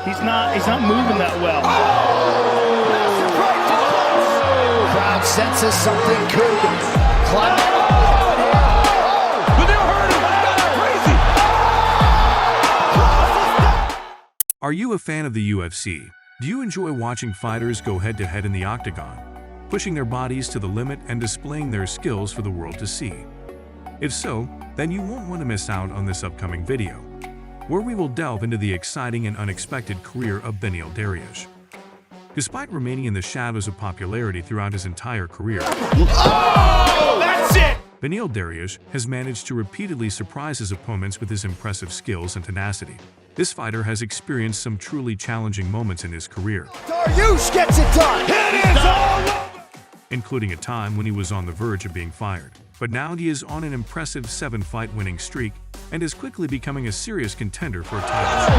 He's not moving that well. Crowd senses something could climb. Are you a fan of the UFC? Do you enjoy watching fighters go head-to-head in the octagon, pushing their bodies to the limit and displaying their skills for the world to see? If so, then you won't want to miss out on this upcoming video, where we will delve into the exciting and unexpected career of Beneil Dariush. Despite remaining in the shadows of popularity throughout his entire career, That's it! Beneil Dariush has managed to repeatedly surprise his opponents with his impressive skills and tenacity. This fighter has experienced some truly challenging moments in his career, Dariush gets it done. It is all over! including a time when he was on the verge of being fired. But now he is on an impressive 7-fight winning streak and is quickly becoming a serious contender for a title.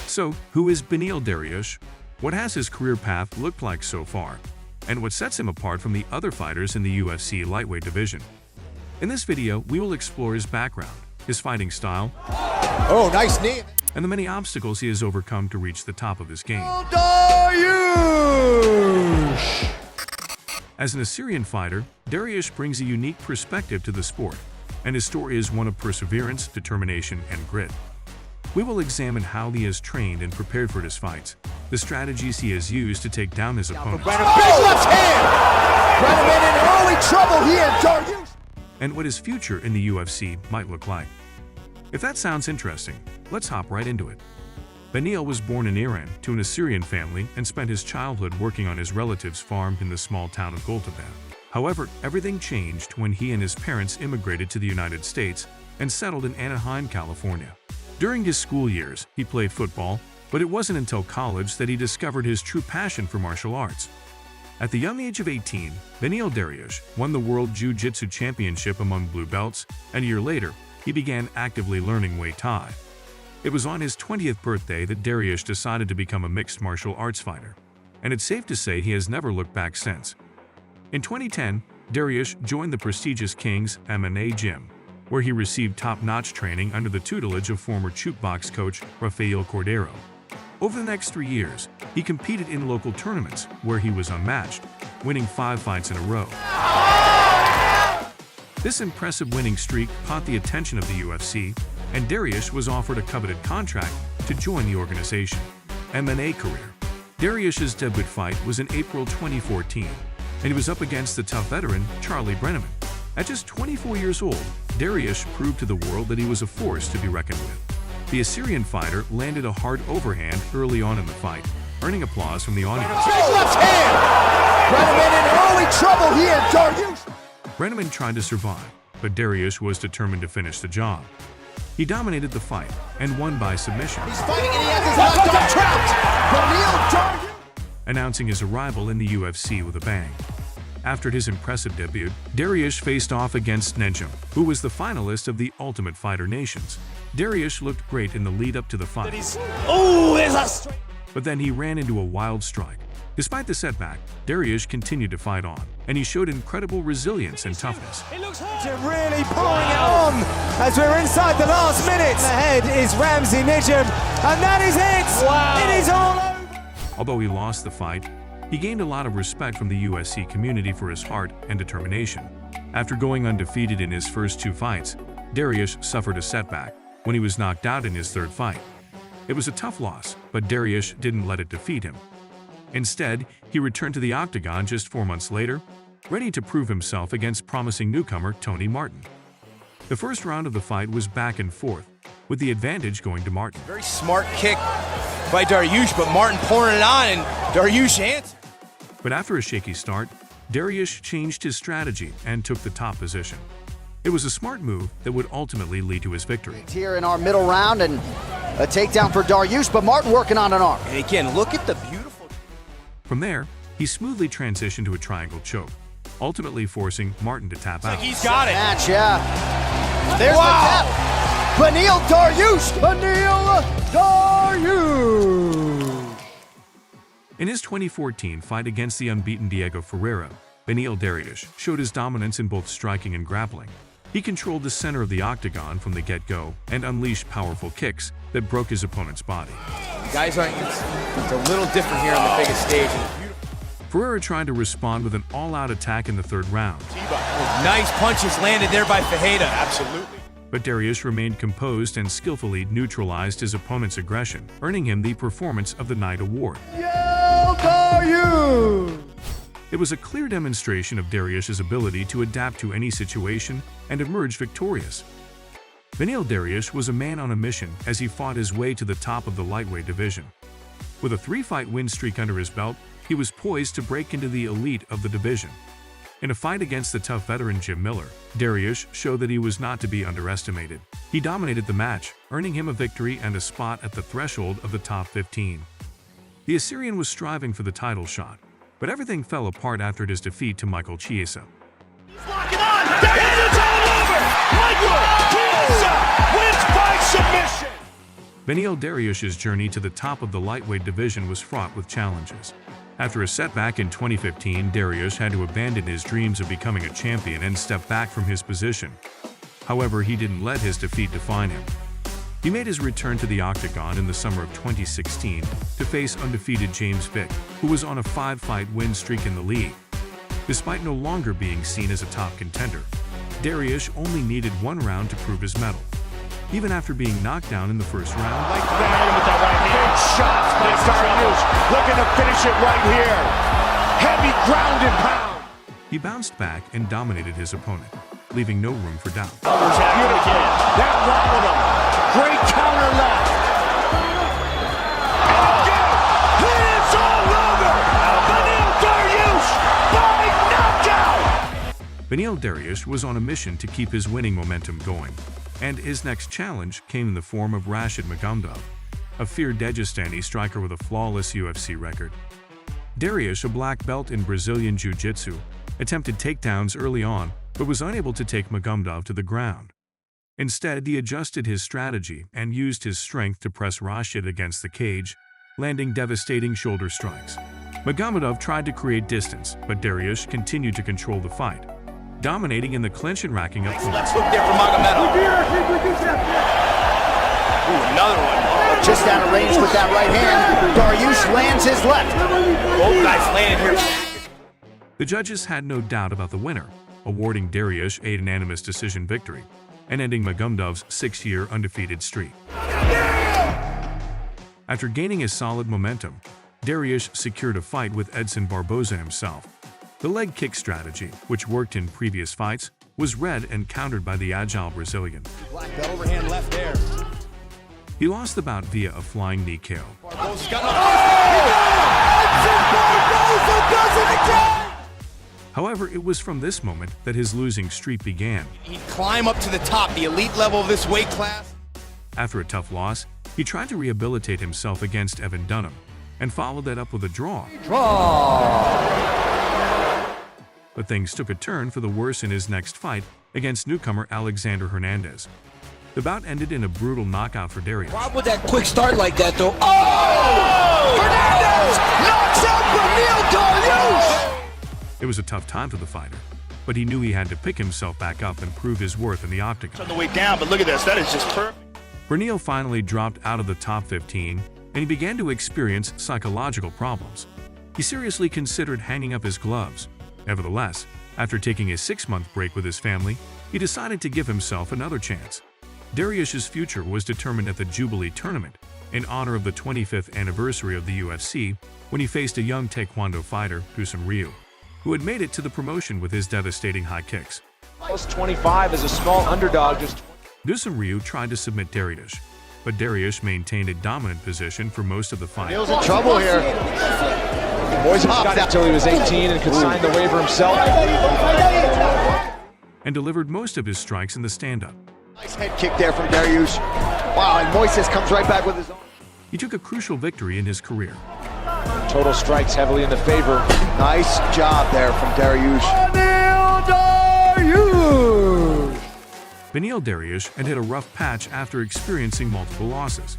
So, who is Beneil Dariush? What has his career path looked like so far? And what sets him apart from the other fighters in the UFC lightweight division? In this video, we will explore his background, his fighting style, Oh, nice knee. and the many obstacles he has overcome to reach the top of his game. Dariush! As an Assyrian fighter, Dariush brings a unique perspective to the sport, and his story is one of perseverance, determination, and grit. We will examine how he has trained and prepared for his fights, the strategies he has used to take down his opponents, Big left hand! Brennan in early trouble here, Dariush! and what his future in the UFC might look like. If that sounds interesting, let's hop right into it. Beneil was born in Iran to an Assyrian family and spent his childhood working on his relative's farm in the small town of Goltaban. However, everything changed when he and his parents immigrated to the United States and settled in Anaheim, California. During his school years, he played football, but it wasn't until college that he discovered his true passion for martial arts. At the young age of 18, Beneil Dariush won the World Jiu-Jitsu Championship among blue belts, and a year later, he began actively learning Muay Thai. It was on his 20th birthday that Dariush decided to become a mixed martial arts fighter, and it's safe to say he has never looked back since. In 2010, Dariush joined the prestigious King's MMA gym, where he received top-notch training under the tutelage of former jukebox coach Rafael Cordero. Over the next 3 years, he competed in local tournaments where he was unmatched, winning 5 fights in a row. This impressive winning streak caught the attention of the UFC, and Dariush was offered a coveted contract to join the organization. MMA career. Dariush's debut fight was in April 2014, and he was up against the tough veteran Charlie Brenneman. At just 24 years old, Dariush proved to the world that he was a force to be reckoned with. The Assyrian fighter landed a hard overhand early on in the fight, earning applause from the audience. Big left hand! Brennan in early trouble here, Dariush! Brenneman tried to survive, but Dariush was determined to finish the job. He dominated the fight and won by submission, He's fighting and he has his left arm trapped! Beneil Dariush! announcing his arrival in the UFC with a bang. After his impressive debut, Dariush faced off against Nejum, who was the finalist of the Ultimate Fighter Nations. Dariush looked great in the lead-up to the fight, Oh, there's a straight. but then he ran into a wild strike. Despite the setback, Dariush continued to fight on, and he showed incredible resilience and toughness. It looks hard. Really pouring it on as we're inside the last minute. Ahead is Ramsey Nijam, and that is it. Wow. It is all over. Although he lost the fight, he gained a lot of respect from the UFC community for his heart and determination. After going undefeated in his first 2 fights, Dariush suffered a setback when he was knocked out in his 3rd fight. It was a tough loss, but Dariush didn't let it defeat him. Instead, he returned to the octagon just 4 months later, ready to prove himself against promising newcomer Tony Martin. The first round of the fight was back and forth, with the advantage going to Martin. Very smart kick by Dariush, but Martin pouring it on, and Dariush answered. But after a shaky start, Dariush changed his strategy and took the top position. It was a smart move that would ultimately lead to his victory. Here in our middle round and a takedown for Dariush, but Martin working on an arm. And again, look at the beautiful. From there, he smoothly transitioned to a triangle choke, ultimately forcing Martin to tap out. He's got it. Match, yeah. There's the tap. Beneil Dariush! Beneil Dariush! In his 2014 fight against the unbeaten Diego Ferreira, Beneil Dariush showed his dominance in both striking and grappling. He controlled the center of the octagon from the get-go and unleashed powerful kicks that broke his opponent's body. Guys aren't used. It's a little different here on the biggest stage. Ferreira tried to respond with an all-out attack in the third round. Nice punches landed there by Fajeda. Absolutely. But Dariush remained composed and skillfully neutralized his opponent's aggression, earning him the Performance of the Night award. Beneil Dariush! It was a clear demonstration of Dariush's ability to adapt to any situation and emerge victorious. Beneil Dariush was a man on a mission as he fought his way to the top of the lightweight division. With a 3-fight win streak under his belt, he was poised to break into the elite of the division. In a fight against the tough veteran Jim Miller, Dariush showed that he was not to be underestimated. He dominated the match, earning him a victory and a spot at the threshold of the top 15. The Assyrian was striving for the title shot, but everything fell apart after his defeat to Michael Chiesa. Locking on. Dariush, it's all over. Michael Chiesa wins by submission. Beneil Dariush's journey to the top of the lightweight division was fraught with challenges. After a setback in 2015, Dariush had to abandon his dreams of becoming a champion and step back from his position. However, he didn't let his defeat define him. He made his return to the octagon in the summer of 2016 to face undefeated James Vick, who was on a 5-fight win streak in the league. Despite no longer being seen as a top contender, Dariush only needed one round to prove his mettle. Even after being knocked down in the first round, With that right hand. Big shots by Dariush. Looking to finish it right here. Heavy ground and pound. he bounced back and dominated his opponent, leaving no room for doubt. Beautiful. That rattled him. Great counter left. Again. It's all over. Beneil Dariush by knockout. Beneil Dariush was on a mission to keep his winning momentum going, and his next challenge came in the form of Rashid Magomedov, a feared Dagestani striker with a flawless UFC record. Dariush, a black belt in Brazilian Jiu-Jitsu, attempted takedowns early on but was unable to take Magomedov to the ground. Instead, he adjusted his strategy and used his strength to press Rashid against the cage, landing devastating shoulder strikes. Magomedov tried to create distance, but Dariush continued to control the fight, dominating in the clinch and racking up points. Let's look there for Magomedov. Ooh, another one. Just out of range with that right hand. Dariush lands his left. Both guys landed here. The judges had no doubt about the winner, awarding Dariush a unanimous decision victory and ending Magomedov's 6-year undefeated streak. After gaining a solid momentum, Dariush secured a fight with Edson Barboza himself. The leg kick strategy, which worked in previous fights, was read and countered by the agile Brazilian. Black belt overhand left there. He lost the bout via a flying knee KO. Barboza's got However, it was from this moment that his losing streak began. He'd climb up to the top, the elite level of this weight class. After a tough loss, he tried to rehabilitate himself against Evan Dunham and followed that up with a draw. But things took a turn for the worse in his next fight against newcomer Alexander Hernandez. The bout ended in a brutal knockout for Dariush. Why would that quick start like that, though? Hernandez knocks out Beneil Dariush! It was a tough time for the fighter, but he knew he had to pick himself back up and prove his worth in the octagon. On the way down, but look at this. That is just perfect. Beneil finally dropped out of the top 15, and he began to experience psychological problems. He seriously considered hanging up his gloves. Nevertheless, after taking a 6-month break with his family, he decided to give himself another chance. Dariush's future was determined at the Jubilee Tournament in honor of the 25th anniversary of the UFC, when he faced a young Taekwondo fighter, Dusum Ryu, who had made it to the promotion with his devastating high kicks. Plus 25 as a small underdog. Dusum Ryu tried to submit Dariush, but Dariush maintained a dominant position for most of the fight. Beneil's in trouble here. Boys have got until he was 18 and could sign the waiver himself. And delivered most of his strikes in the stand-up. Nice head kick there from Dariush. Wow, and Moises comes right back with his own. He took a crucial victory in his career. Total strikes heavily in the favor. Nice job there from Dariush. Beneil Dariush! Beneil Dariush had hit a rough patch after experiencing multiple losses.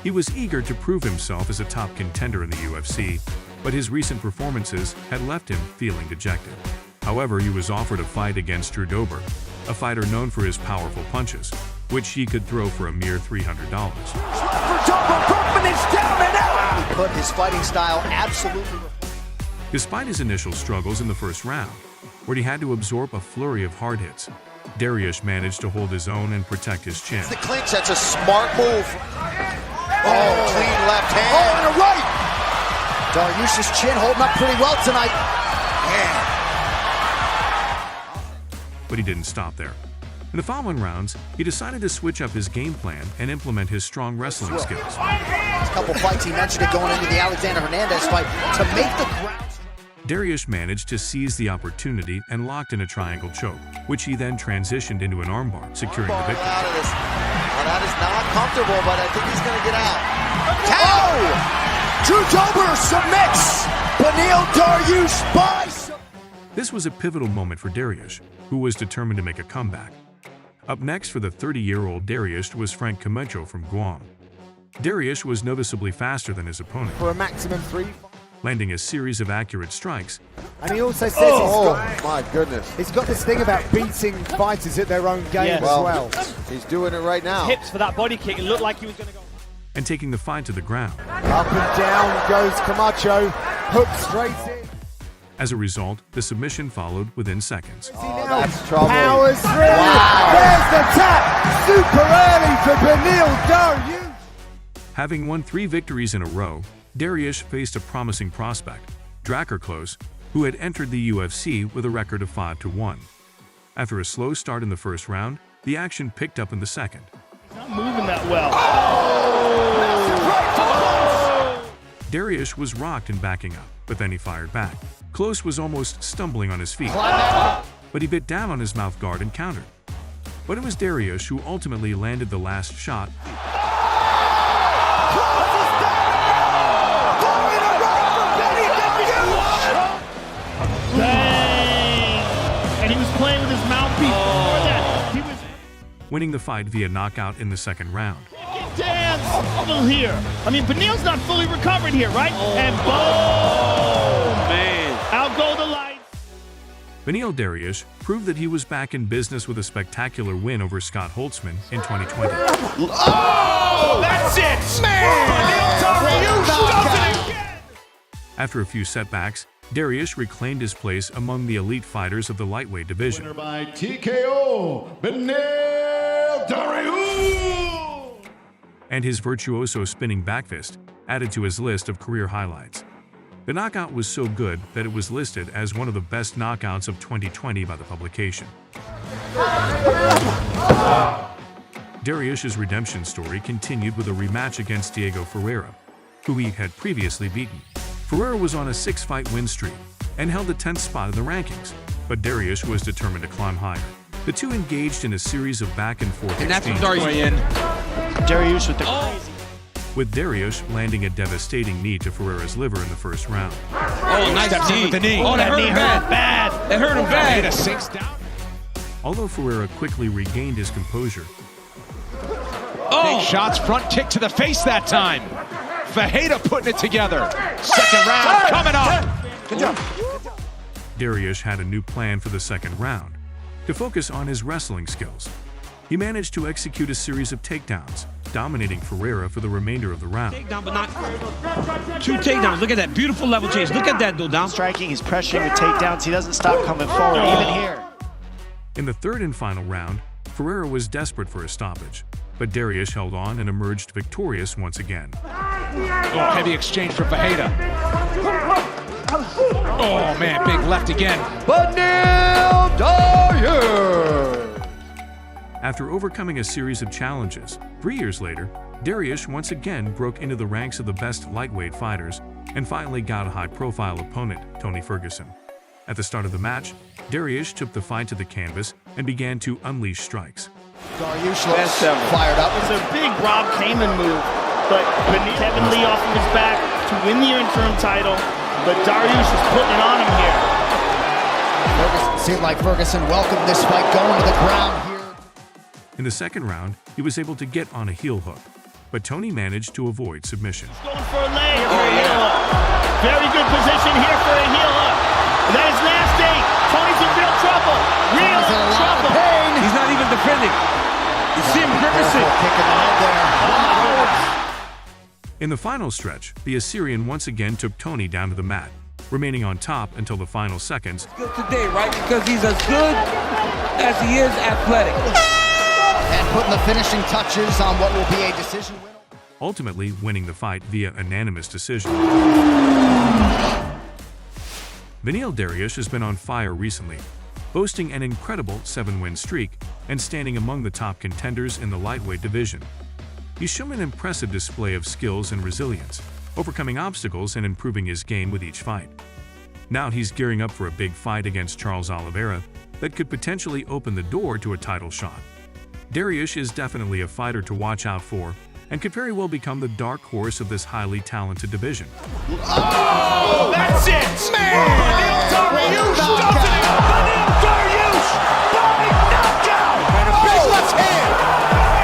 He was eager to prove himself as a top contender in the UFC, but his recent performances had left him feeling dejected. However, he was offered a fight against Drew Dober, a fighter known for his powerful punches, which he could throw for a mere $300. He put his fighting style absolutely. Despite his initial struggles in the first round, where he had to absorb a flurry of hard hits, Dariush managed to hold his own and protect his chin. The clinch, that's a smart move. Oh, clean left hand. Oh, and a right. Dariush's chin holding up pretty well tonight. Man. But he didn't stop there. In the following rounds, he decided to switch up his game plan and implement his strong wrestling skills. A couple fights, he mentioned it going into the Alexander Hernandez fight, to make the ground. Dariush managed to seize the opportunity and locked in a triangle choke, which he then transitioned into an armbar, securing the victory. Well, that is not comfortable, but I think he's going to get out. Drew Dober submits Beneil Dariush by. This was a pivotal moment for Dariush, who was determined to make a comeback. Up next for the 30-year-old Dariush was Frank Camacho from Guam. Dariush was noticeably faster than his opponent, For a maximum 3. landing a series of accurate strikes. And he also says My goodness. he's got this thing about beating fighters at their own game Yes. as well. He's doing it right now. Hips for that body kick. It looked like he was going to go. And taking the fight to the ground. Up and down goes Camacho, hook straight in. As a result, the submission followed within seconds. That's trouble. Powers through. There's the tap. Super early for Beneil Dariush. Having won 3 victories in a row, Dariush faced a promising prospect, Dariush, who had entered the UFC with a record of 5-1. After a slow start in the first round, the action picked up in the second. Not moving that well. Dariush was rocked and backing up, but then he fired back. Klose was almost stumbling on his feet, but he bit down on his mouth guard and countered. But it was Dariush who ultimately landed the last shot. Bang! And he was playing with his mouthpiece before that. He was Winning the fight via knockout in the second round. dance over here. I mean, Beneil's not fully recovered here, right? And boom! Man. Out go the lights. Beneil Dariush proved that he was back in business with a spectacular win over Scott Holtzman in 2020. Oh, that's it! Man! Beneil Dariush does it again! After a few setbacks, Dariush reclaimed his place among the elite fighters of the lightweight division. By TKO, Beneil Dariush! And his virtuoso spinning back fist added to his list of career highlights. The knockout was so good that it was listed as one of the best knockouts of 2020 by the publication. Dariush's redemption story continued with a rematch against Diego Ferreira, who he had previously beaten. Ferreira was on a 6-fight win streak and held the 10th spot in the rankings, but Dariush was determined to climb higher. The two engaged in a series of back-and-forth exchanges, Dariush with the crazy. with Dariush landing a devastating knee to Ferreira's liver in the first round. Oh, nice knee. With the knee. Oh, that hurt him bad. That hurt him bad. Sinks down. Although Ferreira quickly regained his composure, Big shots, front kick to the face that time. Fajeda putting it together. Second round coming up. Good job. Dariush had a new plan for the second round, to focus on his wrestling skills. He managed to execute a series of takedowns, dominating Ferreira for the remainder of the round. Takedown, but not 2 takedowns. Look at that beautiful level change. Look at that, down. Striking, he's pressuring with takedowns. He doesn't stop coming forward, even here. In the third and final round, Ferreira was desperate for a stoppage, but Dariush held on and emerged victorious once again. Oh, heavy exchange for Fajeda. Oh, man, big left again. Beneil Dariush! After overcoming a series of challenges, 3 years later, Dariush once again broke into the ranks of the best lightweight fighters and finally got a high-profile opponent, Tony Ferguson. At the start of the match, Dariush took the fight to the canvas and began to unleash strikes. Dariush looks fired up. It's a big Rob Kaman move, but Kevin Lee off of his back to win the interim title, but Dariush is putting it on him here. Seemed like Ferguson welcomed this fight going to the ground here. In the second round, he was able to get on a heel hook, but Tony managed to avoid submission. Going for a leg for a heel hook. Very good position here for a heel hook. That is nasty. Tony's in real trouble. Real Tony's in a lot of trouble. pain. even defending. You see him grimacing. Kick in the head there. In the final stretch, the Assyrian once again took Tony down to the mat, remaining on top until the final seconds. Good today, right? Because he's as good as he is athletic. And putting the finishing touches on what will be a decision win. Ultimately winning the fight via unanimous decision. Beneil Dariush has been on fire recently, boasting an incredible 7-win streak and standing among the top contenders in the lightweight division. He's shown an impressive display of skills and resilience, overcoming obstacles and improving his game with each fight. Now he's gearing up for a big fight against Charles Oliveira that could potentially open the door to a title shot. Dariush is definitely a fighter to watch out for and could very well become the dark horse of this highly talented division. Oh, that's it! Man! Beneil Dariush does it! Beneil Dariush! Body knockout! And a big left hand!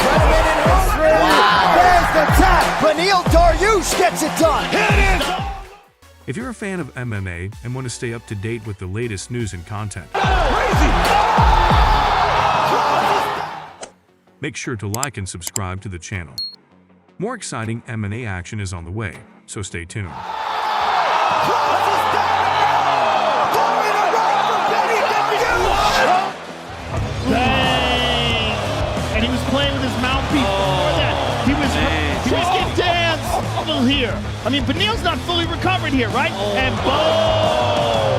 Right minute and 3. Wow. There's the tap! Beneil Dariush gets it done! Hit it! If you're a fan of MMA and want to stay up to date with the latest news and content, make sure to like and subscribe to the channel. More exciting MMA action is on the way, so stay tuned. Bang! And he was playing with his mouthpiece before that. He was getting dance here. I mean, Beneil's not fully recovered here, right? And boom!